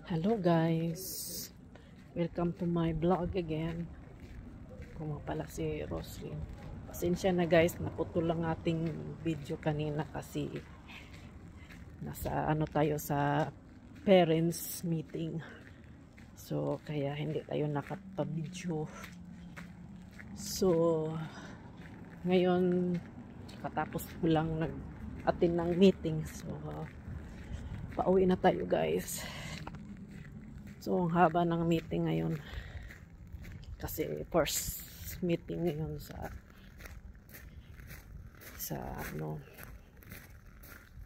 Hello guys, welcome to my vlog again. Kung pala si Roslyn, pasensya na guys, naputol lang ating video kanina kasi nasa tayo sa parents meeting, so kaya hindi tayo nakapag-video. So ngayon katapos ko lang nag-attend ng meeting, so pauwi na tayo guys. So, ang haba ng meeting ngayon. Kasi first meeting ngayon sa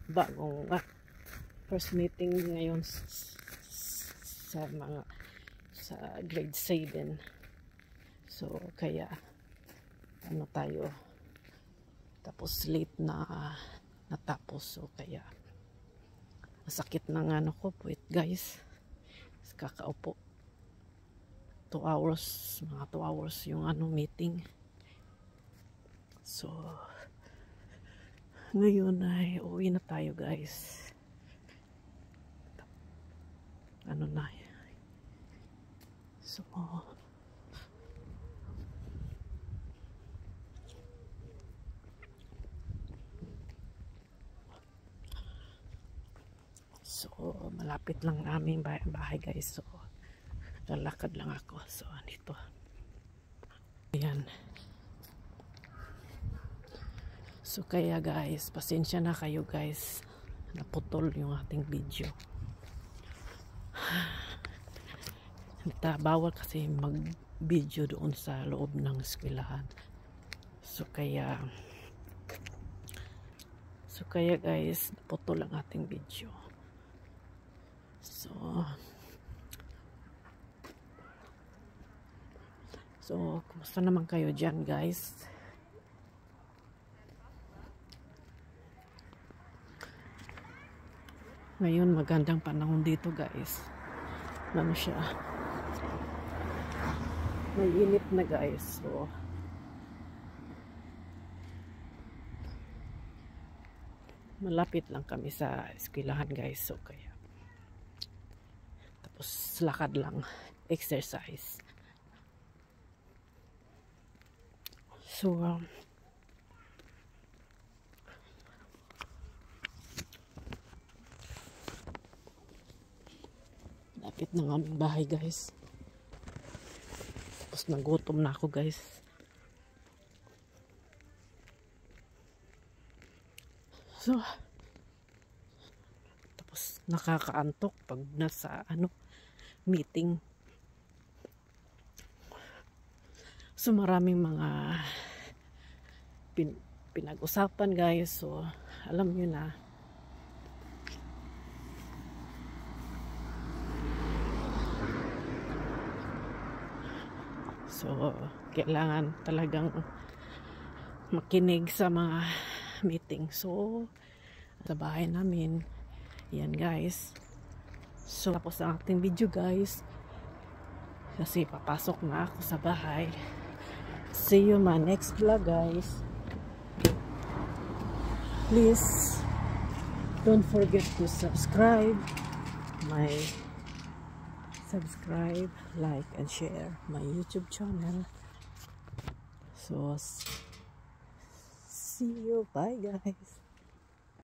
bagong first meeting ngayon sa grade 7. So, kaya tayo tapos late na natapos. So, kaya masakit ng ko puwit guys. Kakaupo 2 hours, mga 2 hours yung meeting. So ngayon ay uwi na tayo guys. So malapit lang namin bahay guys. So lalakad lang ako. So dito. Ayan. So kaya guys, pasensya na kayo guys. Naputol yung ating video. Bawal kasi mag-video doon sa loob ng eskwelahan. So kaya guys, naputol ang ating video. So, kumusta naman kayo dyan guys? Ngayon magandang panahon dito guys. Siya? May init na guys. So, malapit lang kami sa eskwelahan guys. So, kaya tapos lakad lang, exercise. So lapit ng aming bahay guys. Tapos nagutom na ako guys. So tapos nakakaantok pag nasa meeting. So maraming mga pinag-usapan guys. So alam nyo na. So kailangan talagang makinig sa mga meeting. So sa bahay namin yan guys. So tapos ang ating video guys, kasi papasok na ako sa bahay. See you my next vlog guys. Please don't forget to subscribe, like and share my YouTube channel. So see you, bye guys.